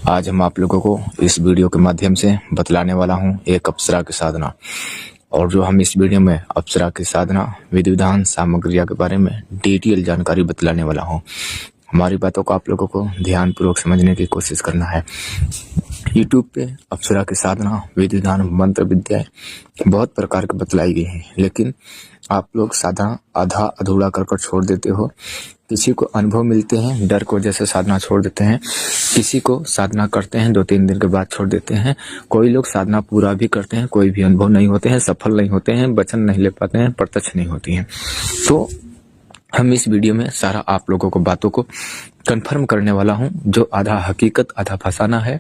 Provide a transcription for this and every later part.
आज हम आप लोगों को इस वीडियो के माध्यम से बतलाने वाला हूं एक अप्सरा की साधना। और जो हम इस वीडियो में अप्सरा की साधना, विधि विधान, सामग्रियां के बारे में डिटेल जानकारी बतलाने वाला हूं। हमारी बातों को आप लोगों को ध्यानपूर्वक समझने की कोशिश करना है। यूट्यूब पे अप्सरा की साधना, विधि विधान, मंत्र विद्याएं बहुत प्रकार के बतलाई गई हैं, लेकिन आप लोग साधना आधा अधूरा कर छोड़ देते हो। किसी को अनुभव मिलते हैं, डर की वजह से साधना छोड़ देते हैं। किसी को साधना करते हैं, 2-3 दिन के बाद छोड़ देते हैं। कोई लोग साधना पूरा भी करते हैं, कोई भी अनुभव नहीं होते हैं, सफल नहीं होते हैं, वचन नहीं ले पाते हैं, प्रत्यक्ष नहीं होती हैं। तो हम इस वीडियो में सारा आप लोगों को बातों को कंफर्म करने वाला हूं। जो आधा हकीकत आधा फसाना है,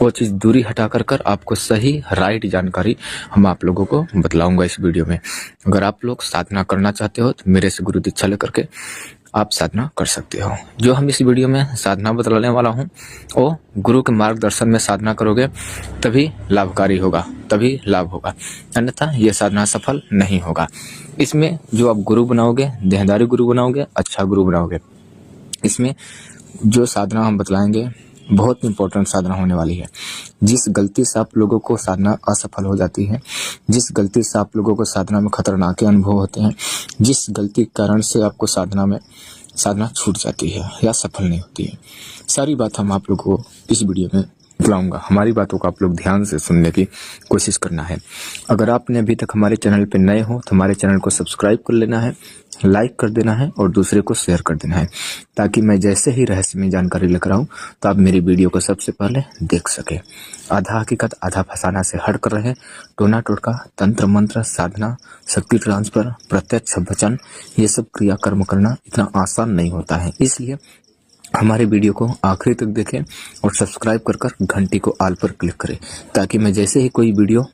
वो चीज दूरी हटा कर आपको सही राइट जानकारी हम आप लोगों को बतलाऊंगा इस वीडियो में। अगर आप लोग साधना करना चाहते हो तो मेरे से गुरु दीक्षा लेकर के आप साधना कर सकते हो। जो हम इस वीडियो में साधना बतलाने वाला हूं, वो गुरु के मार्गदर्शन में साधना करोगे तभी लाभकारी होगा, तभी लाभ होगा, अन्यथा यह साधना सफल नहीं होगा। इसमें जो आप गुरु बनाओगे, देहदारी गुरु बनाओगे, अच्छा गुरु बनाओगे। इसमें जो साधना हम बतलाएंगे बहुत इंपॉर्टेंट साधना होने वाली है। जिस गलती से आप लोगों को साधना असफल हो जाती है, जिस गलती से आप लोगों को साधना में खतरनाक अनुभव होते हैं, जिस गलती के कारण से आपको साधना छूट जाती है या सफल नहीं होती है, सारी बात हम आप लोगों को इस वीडियो में बुलाऊंगा। हमारी बातों को आप लोग ध्यान से सुनने की कोशिश करना है। अगर आपने अभी तक हमारे चैनल पर नए हो तो हमारे चैनल को सब्सक्राइब कर लेना है, लाइक कर देना है और दूसरे को शेयर कर देना है, ताकि मैं जैसे ही रहस्यमय जानकारी लेकर आऊं तो आप मेरी वीडियो को सबसे पहले देख सके। आधा हकीकत आधा फसाना से हट कर रहे। टोना टोटका, तंत्र मंत्र, साधना, शक्ति ट्रांसफर, प्रत्यक्ष वचन, ये सब क्रियाकर्म करना इतना आसान नहीं होता है। इसलिए हमारे वीडियो को आखिरी तक देखें और सब्सक्राइब कर घंटी को आल पर क्लिक करें, ताकि मैं जैसे ही कोई वीडियो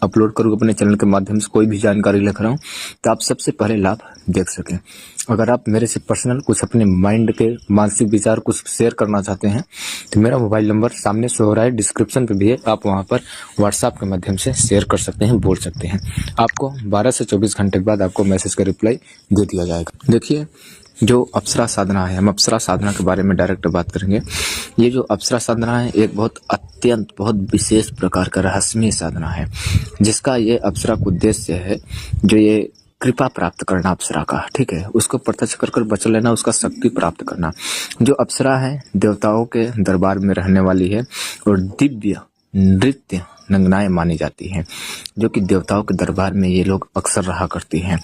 अपलोड करूँ अपने चैनल के माध्यम से, कोई भी जानकारी लेकर आऊँ तो आप सबसे पहले लाभ देख सकें। अगर आप मेरे से पर्सनल कुछ अपने माइंड के मानसिक विचार कुछ शेयर करना चाहते हैं तो मेरा मोबाइल नंबर सामने शो हो रहा है, डिस्क्रिप्शन पे भी है। आप वहां पर व्हाट्सएप के माध्यम से शेयर कर सकते हैं, बोल सकते हैं। आपको 12 से 24 घंटे के बाद आपको मैसेज का रिप्लाई दे दिया जाएगा। देखिए, जो अप्सरा साधना है, हम अप्सरा साधना के बारे में डायरेक्ट बात करेंगे। ये जो अप्सरा साधना है एक बहुत विशेष प्रकार का रहस्यमय साधना है, जिसका ये अप्सरा का उद्देश्य है जो ये कृपा प्राप्त करना अप्सरा का, ठीक है, उसको प्रत्यक्ष कर बचन लेना, उसका शक्ति प्राप्त करना। जो अप्सरा है देवताओं के दरबार में रहने वाली है और दिव्य नृत्य नंगनाएं मानी जाती हैं, जो कि देवताओं के दरबार में ये लोग अक्सर रहा करती हैं।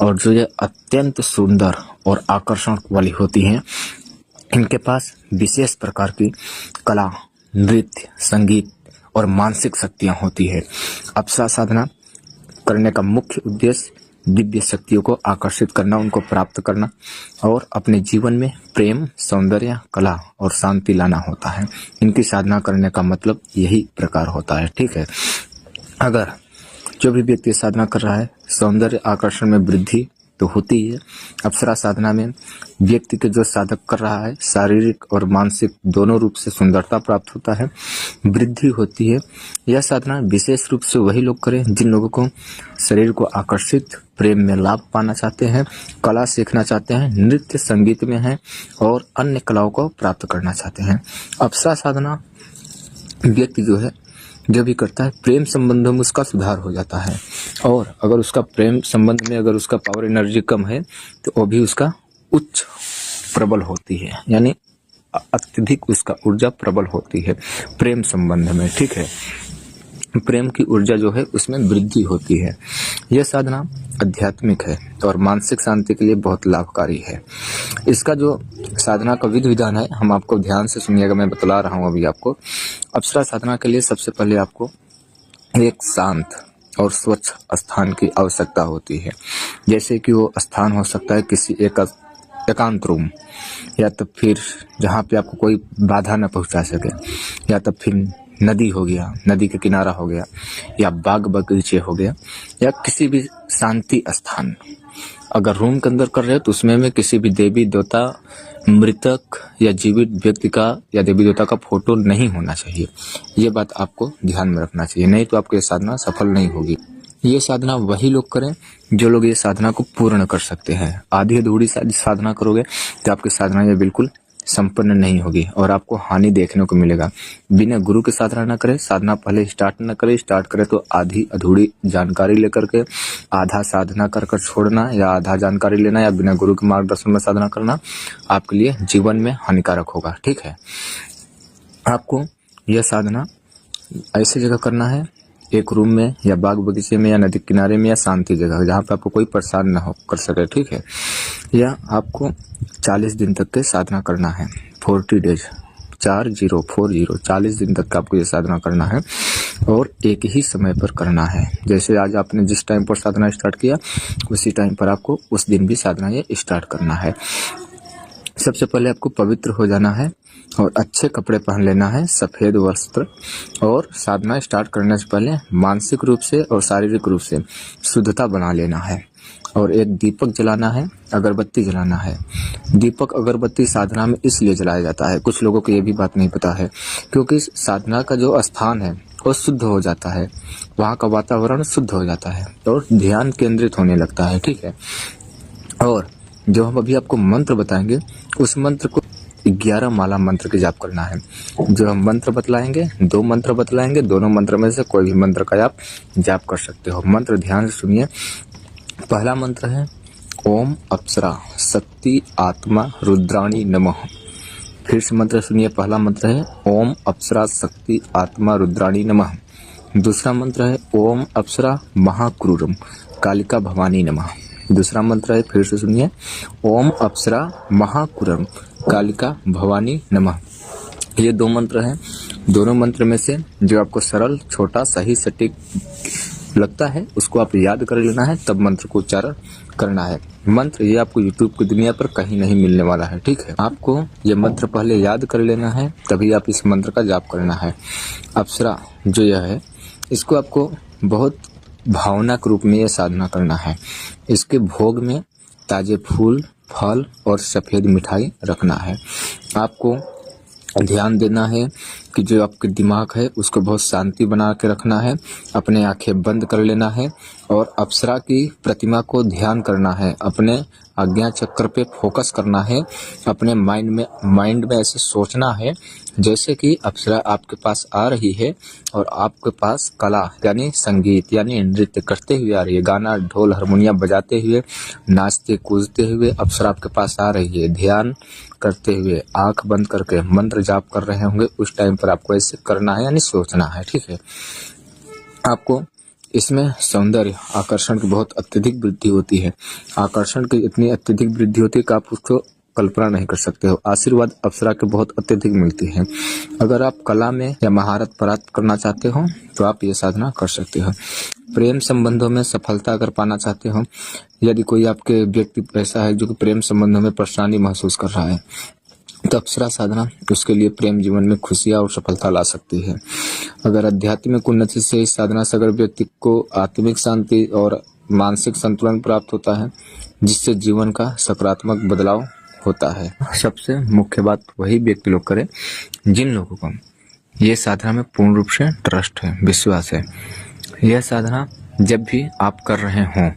और जो ये अत्यंत सुंदर और आकर्षण वाली होती हैं, इनके पास विशेष प्रकार की कला, नृत्य, संगीत और मानसिक शक्तियां होती है। अप्सरा साधना करने का मुख्य उद्देश्य दिव्य शक्तियों को आकर्षित करना, उनको प्राप्त करना और अपने जीवन में प्रेम, सौंदर्य, कला और शांति लाना होता है। इनकी साधना करने का मतलब यही प्रकार होता है, ठीक है। अगर जो भी व्यक्ति साधना कर रहा है, सौंदर्य आकर्षण में वृद्धि तो होती है। अप्सरा साधना में व्यक्ति के जो साधक कर रहा है, शारीरिक और मानसिक दोनों रूप से सुंदरता प्राप्त होता है, वृद्धि होती है। यह साधना विशेष रूप से वही लोग करें जिन लोगों को शरीर को आकर्षित, प्रेम में लाभ पाना चाहते हैं, कला सीखना चाहते हैं, नृत्य संगीत में हैं और अन्य कलाओं को प्राप्त करना चाहते हैं। अप्सरा साधना व्यक्ति जो भी करता है, प्रेम संबंधों में उसका सुधार हो जाता है। और अगर उसका प्रेम संबंध में अगर उसका पावर एनर्जी कम है तो वो भी उसका उच्च प्रबल होती है, यानी अत्यधिक उसका ऊर्जा प्रबल होती है प्रेम संबंध में, ठीक है। प्रेम की ऊर्जा जो है उसमें वृद्धि होती है। यह साधना आध्यात्मिक है और मानसिक शांति के लिए बहुत लाभकारी है। इसका जो साधना का विधि विधान है, हम आपको ध्यान से सुनिएगा, मैं बतला रहा हूँ अभी आपको। अप्सरा साधना के लिए सबसे पहले आपको एक शांत और स्वच्छ स्थान की आवश्यकता होती है। जैसे कि वो स्थान हो सकता है किसी एकांत रूम, या तो फिर जहाँ पे आपको कोई बाधा न पहुँचा सके, या तो फिर नदी हो गया, नदी के किनारा हो गया, या बाग बगीचे हो गया, या किसी भी शांति स्थान। अगर रूम के अंदर कर रहे हो तो उसमें में किसी भी देवी देवता, मृतक या जीवित व्यक्ति का या देवी देवता का फोटो नहीं होना चाहिए। ये बात आपको ध्यान में रखना चाहिए, नहीं तो आपकी ये साधना सफल नहीं होगी। ये साधना वही लोग करें जो लोग ये साधना को पूर्ण कर सकते हैं। आधी अधूरी साधना करोगे तो आपकी साधना ये बिल्कुल संपन्न नहीं होगी और आपको हानि देखने को मिलेगा। बिना गुरु के साधना न करें, साधना पहले स्टार्ट न करें, स्टार्ट करें तो आधी अधूरी जानकारी लेकर के आधा साधना कर कर छोड़ना या आधा जानकारी लेना या बिना गुरु के मार्गदर्शन में साधना करना आपके लिए जीवन में हानिकारक होगा। ठीक है, आपको यह साधना ऐसी जगह करना है, एक रूम में या बाग बगीचे में या नदी किनारे में या शांति जगह जहाँ पे आपको कोई परेशान ना हो कर सके। ठीक है, या आपको 40 दिन तक के साधना करना है, 40 डेज 40 दिन तक आपको ये साधना करना है और एक ही समय पर करना है। जैसे आज आपने जिस टाइम पर साधना स्टार्ट किया उसी टाइम पर आपको उस दिन भी साधना ये स्टार्ट करना है। सबसे पहले आपको पवित्र हो जाना है और अच्छे कपड़े पहन लेना है, सफ़ेद वस्त्र, और साधना स्टार्ट करने से पहले मानसिक रूप से और शारीरिक रूप से शुद्धता बना लेना है और एक दीपक जलाना है, अगरबत्ती जलाना है। दीपक अगरबत्ती साधना में इसलिए जलाया जाता है, कुछ लोगों को ये भी बात नहीं पता है, क्योंकि साधना का जो स्थान है वो शुद्ध हो जाता है, वहाँ का वातावरण शुद्ध हो जाता है और ध्यान केंद्रित होने लगता है। ठीक है, और जो हम अभी आपको मंत्र बताएंगे उस मंत्र को 11 माला मंत्र के जाप करना है। जो हम मंत्र बतलाएंगे, 2 मंत्र बतलाएंगे, दोनों मंत्र में से कोई भी मंत्र का आप जाप कर सकते हो। मंत्र ध्यान से सुनिए। पहला मंत्र है ओम अप्सरा शक्ति आत्मा रुद्राणी नमः। फिर से मंत्र सुनिए। पहला मंत्र है ओम अप्सरा शक्ति आत्मा रुद्राणी नमः। दूसरा मंत्र है ओम अप्सरा महाक्रूरम कालिका भवानी नमः। दूसरा मंत्र है, फिर से सुनिए, ओम अप्सरा महाक्रूरम कालिका भवानी नमः। ये 2 मंत्र हैं। दोनों मंत्र में से जो आपको सरल, छोटा, सही, सटीक लगता है उसको आप याद कर लेना है, तब मंत्र को उच्चारण करना है। मंत्र ये आपको यूट्यूब की दुनिया पर कहीं नहीं मिलने वाला है। ठीक है, आपको ये मंत्र पहले याद कर लेना है, तभी आप इस मंत्र का जाप करना है। अप्सरा जो यह है, इसको आपको बहुत भावना के रूप में ये साधना करना है। इसके भोग में ताजे फूल, फल और सफ़ेद मिठाई रखना है। आपको ध्यान देना है कि जो आपके दिमाग है उसको बहुत शांति बना के रखना है। अपने आंखें बंद कर लेना है और अप्सरा की प्रतिमा को ध्यान करना है। अपने आज्ञा चक्र पे फोकस करना है। अपने माइंड में ऐसे सोचना है जैसे कि अप्सरा आपके पास आ रही है और आपके पास कला यानी संगीत यानी नृत्य करते हुए आ रही है। गाना, ढोल, हारमोनियम बजाते हुए, नाचते कूदते हुए अप्सरा आपके पास आ रही है। ध्यान करते हुए आंख बंद करके मंत्र जाप कर रहे होंगे, उस टाइम पर आपको ऐसे करना है यानी सोचना है। ठीक है, आपको इसमें सौंदर्य, आकर्षण की बहुत अत्यधिक वृद्धि होती है। आकर्षण की इतनी अत्यधिक वृद्धि होती है कि आप उसको कल्पना नहीं कर सकते हो। आशीर्वाद अप्सरा के बहुत अत्यधिक मिलती है। अगर आप कला में या महारत प्राप्त करना चाहते हो तो आप ये साधना कर सकते हो। प्रेम संबंधों में सफलता अगर पाना चाहते हो, यदि कोई आपके व्यक्ति ऐसा है जो कि प्रेम संबंधों में परेशानी महसूस कर रहा है, तो अप्सरा साधना उसके लिए प्रेम जीवन में खुशियाँ और सफलता ला सकती है। अगर आध्यात्मिक उन्नति से इस साधना से अगर व्यक्ति को आत्मिक शांति और मानसिक संतुलन प्राप्त होता है, जिससे जीवन का सकारात्मक बदलाव होता है। सबसे मुख्य बात वही व्यक्ति लोग करें जिन लोगों को ये साधना में पूर्ण रूप से ट्रस्ट है, विश्वास है। यह साधना जब भी आप कर रहे हों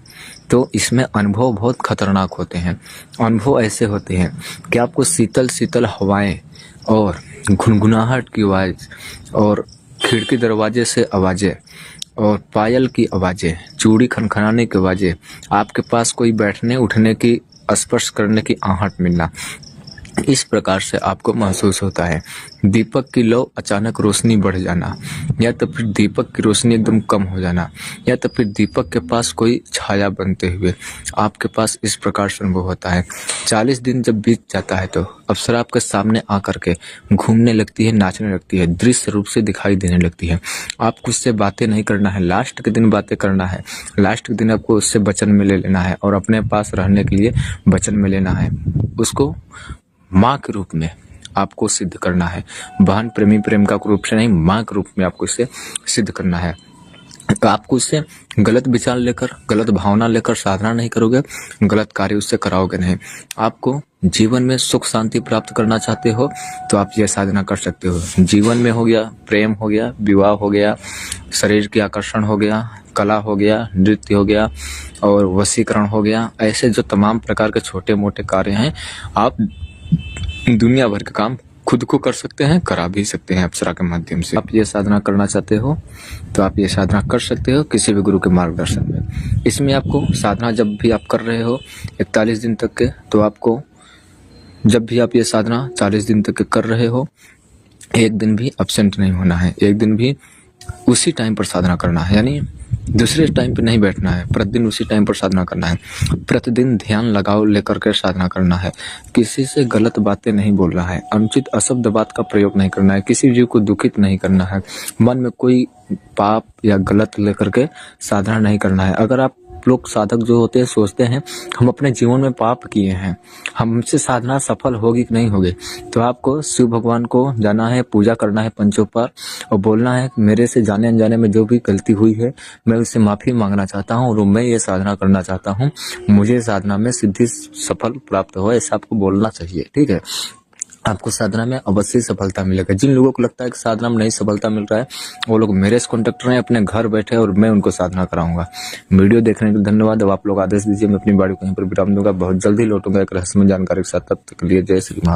तो इसमें अनुभव बहुत खतरनाक होते हैं। अनुभव ऐसे होते हैं कि आपको शीतल शीतल हवाएं और गुनगुनाहट की आवाज़ और खिड़की दरवाजे से आवाज़ें और पायल की आवाज़ें, चूड़ी खनखनाने की आवाज़ें, आपके पास कोई बैठने उठने की, स्पर्श करने की आहट मिलना, इस प्रकार से आपको महसूस होता है। दीपक की लौ अचानक रोशनी बढ़ जाना, या तो फिर दीपक की रोशनी एकदम कम हो जाना, या तो फिर दीपक के पास कोई छाया बनते हुए आपके पास इस प्रकार से अनुभव होता है। 40 दिन जब बीत जाता है तो अप्सरा आपके सामने आकर के घूमने लगती है, नाचने लगती है, दृश्य रूप से दिखाई देने लगती है। आपको उससे बातें नहीं करना है, लास्ट के दिन बातें करना है। लास्ट के दिन आपको उससे वचन में ले लेना है और अपने पास रहने के लिए वचन में लेना है। उसको माँ के रूप में आपको सिद्ध करना है। बहन प्रेमी प्रेम का रूप से नहीं, माँ के रूप में आपको इसे सिद्ध करना है। तो आपको इससे गलत विचार लेकर, गलत भावना लेकर साधना नहीं करोगे, गलत कार्य उससे कराओगे नहीं। आपको जीवन में सुख शांति प्राप्त करना चाहते हो तो आप यह साधना कर सकते हो। जीवन में हो गया प्रेम, हो गया विवाह, हो गया शरीर की आकर्षण, हो गया कला, हो गया नृत्य, हो गया और वशीकरण हो गया। ऐसे जो तमाम प्रकार के छोटे मोटे कार्य हैं, आप दुनिया भर के काम खुद को कर सकते हैं, करा भी सकते हैं अप्सरा के माध्यम से। आप ये साधना करना चाहते हो तो आप ये साधना कर सकते हो किसी भी गुरु के मार्गदर्शन में। इसमें आपको साधना जब भी आप कर रहे हो 41 दिन तक के, तो आपको जब भी आप ये साधना 40 दिन तक के कर रहे हो, एक दिन भी एब्सेंट नहीं होना है, एक दिन भी उसी टाइम पर साधना करना है, यानी दूसरे टाइम पर नहीं बैठना है, प्रतिदिन उसी टाइम पर साधना करना है। प्रतिदिन ध्यान लगाओ लेकर के साधना करना है। किसी से गलत बातें नहीं बोलना है, अनुचित अशब्द बात का प्रयोग नहीं करना है, किसी जीव को दुखित नहीं करना है, मन में कोई पाप या गलत लेकर के साधना नहीं करना है। अगर आप लोग साधक जो होते हैं सोचते हैं हम अपने जीवन में पाप किए हैं, हमसे साधना सफल होगी कि नहीं होगी, तो आपको शिव भगवान को जाना है, पूजा करना है पंचोपचार, और बोलना है कि मेरे से जाने अनजाने में जो भी गलती हुई है मैं उससे माफी मांगना चाहता हूँ और मैं ये साधना करना चाहता हूँ, मुझे साधना में सिद्धि सफल प्राप्त हो, ऐसा आपको बोलना चाहिए। ठीक है, आपको साधना में अवश्य सफलता मिलेगा। जिन लोगों को लगता है कि साधना में नहीं सफलता मिल रहा है, वो लोग मेरे से कॉन्टेक्ट रहे, अपने घर बैठे और मैं उनको साधना कराऊंगा। वीडियो देखने के लिए धन्यवाद। अब आप लोग आदेश दीजिए, मैं अपनी बाड़ी को यहीं पर विराम दूंगा। बहुत जल्दी लौटूंगा एक रहस्यमय जानकारी के साथ। तब तक के लिए जय श्री महाराज।